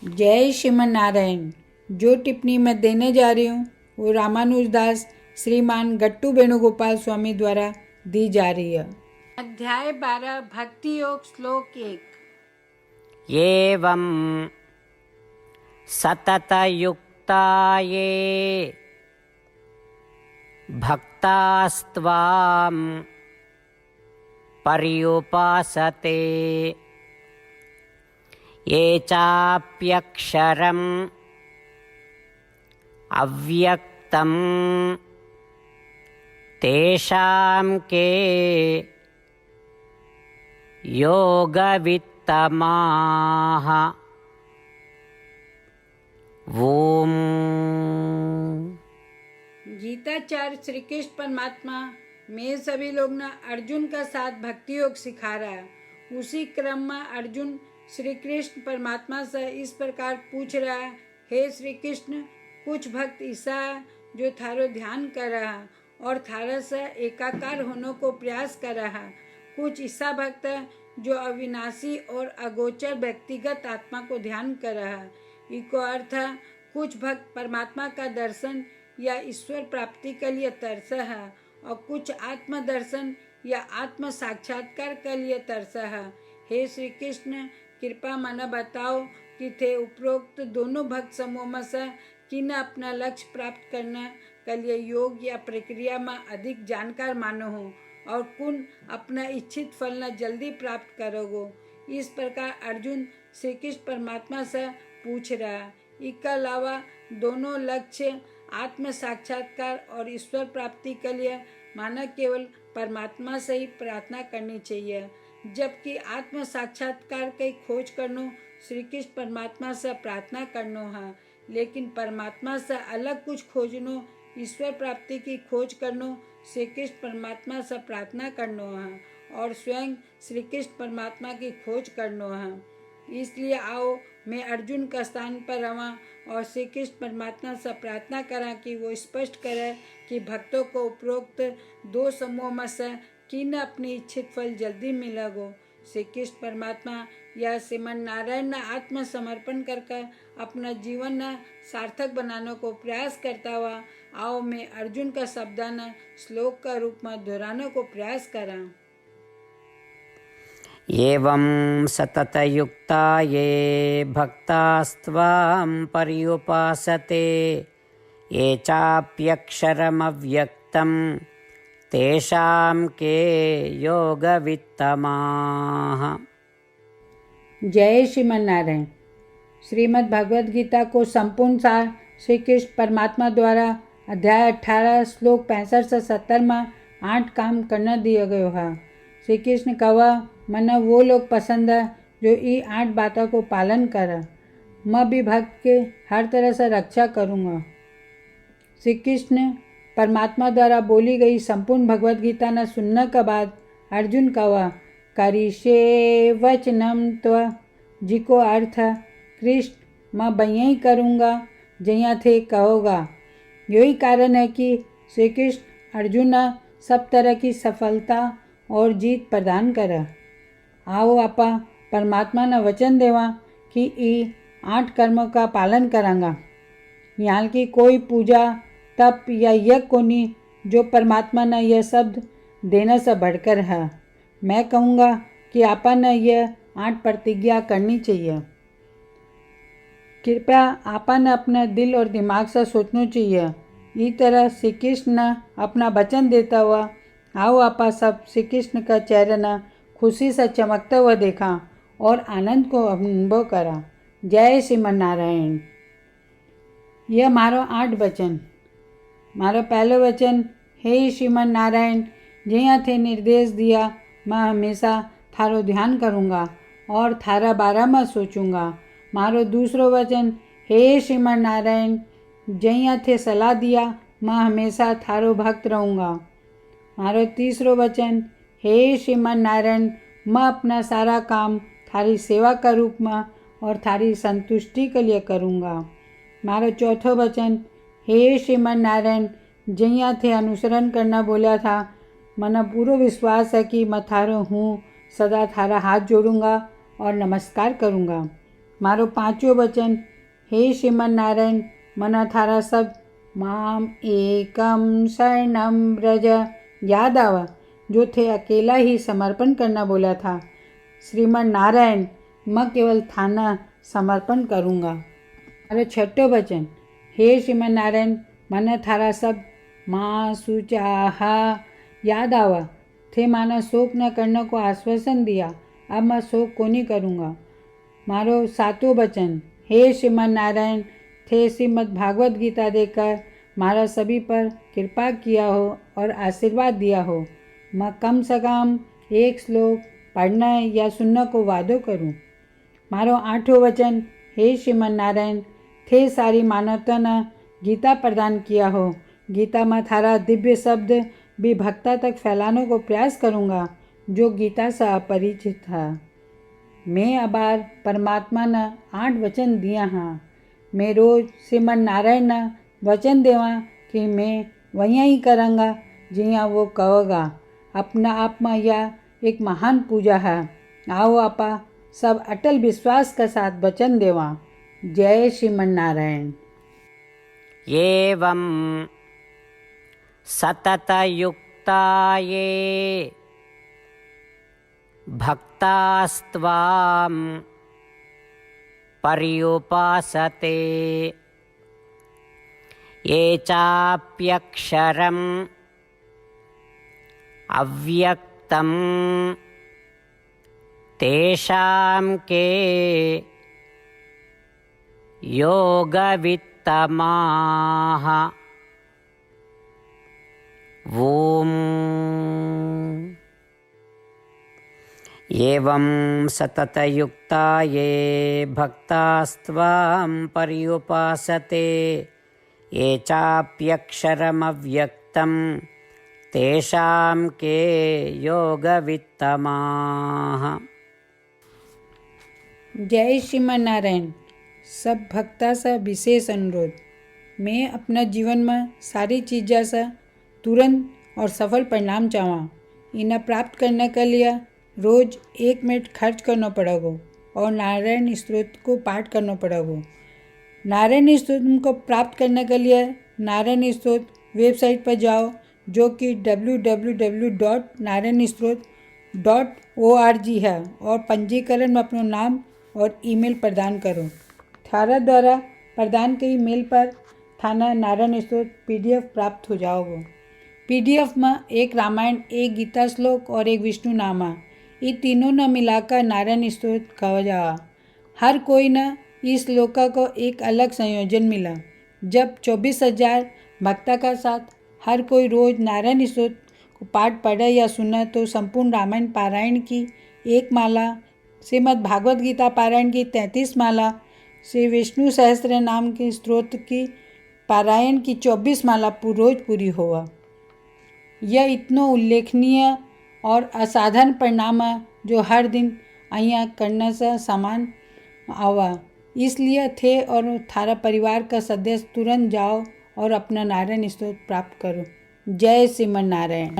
जय श्रीमन नारायण। जो टिप्पणी मैं देने जा रही हूँ वो रामानुजदास श्रीमान गट्टू वेणुगोपाल स्वामी द्वारा दी जा रही है। अध्याय 12 भक्ति योग श्लोक 1। एवं सततयुक्ता ये भक्तास्त्वां पर्युपासते ये चाप्यक्षरम् अव्यक्तं तेषां के योगवित्तमाः। ओम। गीताचार्य श्री कृष्ण परमात्मा में सभी लोग ना अर्जुन का साथ भक्ति योग सिखा रहा है। उसी क्रम में अर्जुन श्री कृष्ण परमात्मा से इस प्रकार पूछ रहा है, हे श्री कृष्ण, कुछ भक्त ऐसा है जो थारो ध्यान कर रहा है और थारा से एकाकार होने को प्रयास कर रहा है। कुछ ऐसा भक्त है जो अविनाशी और अगोचर व्यक्तिगत आत्मा को ध्यान कर रहा है। इको अर्थ है, कुछ भक्त परमात्मा का दर्शन या ईश्वर प्राप्ति के लिए तरस है और कुछ आत्म दर्शन या आत्म साक्षात्कार के लिए तरस है। हे श्री कृष्ण, कृपा माना बताओ कि थे उपरोक्त दोनों भक्त समूह में से किन अपना लक्ष्य प्राप्त करने के लिए योग या प्रक्रिया में अधिक जानकार मानो हो और कौन अपना इच्छित फल न जल्दी प्राप्त करोगे। इस प्रकार अर्जुन श्री कृष्ण परमात्मा से पूछ रहा है। इसके अलावा दोनों लक्ष्य आत्म साक्षात्कार और ईश्वर प्राप्ति के लिए माना केवल परमात्मा से ही प्रार्थना करनी चाहिए, जबकि आत्म साक्षात्कार की खोज करनो श्री कृष्ण परमात्मा से प्रार्थना करनो है। लेकिन परमात्मा से अलग कुछ खोजनो, ईश्वर प्राप्ति की खोज करनो श्री कृष्ण परमात्मा से प्रार्थना करनो है और स्वयं श्री कृष्ण परमात्मा की खोज करनो है। इसलिए आओ मैं अर्जुन का स्थान पर रहा और श्री कृष्ण परमात्मा से प्रार्थना करा कि वो स्पष्ट करे कि भक्तों को उपरोक्त दो समूह में से किन अपनी इच्छित फल जल्दी मिलेगो। श्री कृष्ण परमात्मा या श्रीमन नारायण न आत्मसमर्पण करके अपना जीवन न सार्थक बनाने को प्रयास करता हुआ आओ मैं अर्जुन का शब्दान श्लोक का रूप में दोहराने को प्रयास करा। एवं सततयुक्ता ये भक्तास्त्वां पर्युपासते ये चाप्यक्षरमव्यक्तं तेषां के योगवित्तमाः। जय श्रीमन नारायण। श्रीमद् भगवद गीता को संपूर्ण सार श्री कृष्ण परमात्मा द्वारा अध्याय 18 श्लोक 65 से 70 में 8 काम करना दिया गया है। श्री कृष्ण कहा, मना वो लोग पसंद है जो ये 8 बातों को पालन करे। मैं भी भक्त के हर तरह से रक्षा करूँगा। श्री कृष्ण परमात्मा द्वारा बोली गई संपूर्ण भगवद गीता न सुनने के बाद अर्जुन कहा, करिष्ये वचनम त्व, जिको अर्थ है कृष्ण मैं बइया ही करूँगा जैया थे कहोगा। यही कारण है कि श्री कृष्ण अर्जुन सब तरह की सफलता और जीत प्रदान करे। आओ आपा परमात्मा ने वचन देवा कि ये 8 कर्मों का पालन करांगा। यहाँ की कोई पूजा तप या यज्ञ को नहीं जो परमात्मा ने यह शब्द देने से बढ़कर है। मैं कहूँगा कि आपा ने यह 8 प्रतिज्ञा करनी चाहिए। कृपया आपा ने अपने दिल और दिमाग से सोचना चाहिए। इस तरह श्री कृष्ण ने अपना वचन देता हुआ आओ आपा सब श्री कृष्ण का चेहरा न खुशी से चमकता हुआ देखा और आनंद को अनुभव करा। जय श्रीमन नारायण। यह मारो 8 वचन। मारो पहलो वचन, हे श्रीमन नारायण, जैया थे निर्देश दिया मैं हमेशा थारो ध्यान करूँगा और थारा बारे में सोचूंगा। मारो दूसरो वचन, हे श्रीमन नारायण, जैया थे सलाह दिया मैं हमेशा थारो भक्त रहूँगा। मारो तीसरो वचन, हे श्रीमन नारायण, मैं अपना सारा काम थारी सेवा का रूप में और थारी संतुष्टि के लिए करूँगा। मारो चौथो वचन, हे श्रीमन नारायण, जैया थे अनुसरण करना बोला था मना पूरा विश्वास है कि मैं थारो हूँ, सदा थारा हाथ जोड़ूंगा और नमस्कार करूँगा। मारो पांचों वचन, हे श्रीमन नारायण मन थारा शब्द माम एकम शरणम ब्रज याद आवा, जो थे अकेला ही समर्पण करना बोला था। श्रीमन नारायण मैं केवल थाना समर्पण करूँगा। मारो छठो वचन, हे श्रीमन नारायण मन थारा शब्द माँ सुचाहा याद आवा, थे माना शोक न करने को आश्वासन दिया, अब मैं शोक को नहीं करूँगा। मारो सातों वचन, हे श्रीमन नारायण थे श्रीमद् भागवत गीता देकर मारा सभी पर कृपा किया हो और आशीर्वाद दिया हो, मैं कम से कम एक श्लोक पढ़ना या सुनने को वादो करूं। मारो आठों वचन, हे श्रीमन नारायण थे सारी मानवता ने गीता प्रदान किया हो, गीता में थारा दिव्य शब्द भी भक्ता तक फैलाने को प्रयास करूँगा जो गीता से अपरिचित था। मैं अबार परमात्मा ने 8 वचन दिया हाँ, मैं रोज श्रीमन नारायण ने वचन देवा कि मैं वहीं ही करूँगा जिया वो कहोगा। अपना आप में यह एक महान पूजा है। आओ आपा सब अटल विश्वास के साथ वचन देवा। जय श्रीमन नारायण। एवं सततयुक्ता ये भक्तास्त्वां पर्युपासते ये चाप्यक्षरम् अव्यक्तं तेषां के योगवित्तमाः। ॐ एवं सततयुक्ता ये भक्तास्त्वां पर्युपासते ये चाप्यक्षरमव्यक्तं तेषां के योगवित्तमाः। जय श्रीमन नारायण। सब भक्ता से विशेष अनुरोध, मैं अपना जीवन में सारी चीज़ों से तुरंत और सफल परिणाम चाहूँ। इन्हें प्राप्त करने के लिए रोज़ 1 मिनट खर्च करना पड़ेगा और नारायण स्तोत्र को पाठ करना पड़ेगा। नारायण स्तोत्र को प्राप्त करने के लिए नारायण स्तोत्र वेबसाइट पर जाओ जो कि www.narayanstotr.org है और पंजीकरण में अपना नाम और ईमेल प्रदान करो। थारा द्वारा प्रदान की ईमेल पर थाना नारायण स्तोत्र PDF प्राप्त हो जाओगे। PDF में एक रामायण, एक गीता श्लोक और एक विष्णु नामा, ये तीनों न मिलाकर नारायण स्तोत्र कहा जा। हर कोई न इस श्लोक को एक अलग संयोजन मिला। जब 24,000 भक्ता का साथ हर कोई रोज नारायण स्तोत्र को पाठ पढ़े या सुने तो संपूर्ण रामायण पारायण की 1 माला, श्रीमद् भागवत गीता पारायण की 33 माला, श्री विष्णु सहस्त्र नाम के स्तोत्र की पारायण की 24 माला रोज पूरी हुआ। यह इतना उल्लेखनीय और असाधारण परिणाम है जो हर दिन अहिया करने से समान आवा। इसलिए थे और थारा परिवार का सदस्य तुरंत जाओ और अपना नारायण स्तोत्र प्राप्त करो। जय श्रीमन नारायण।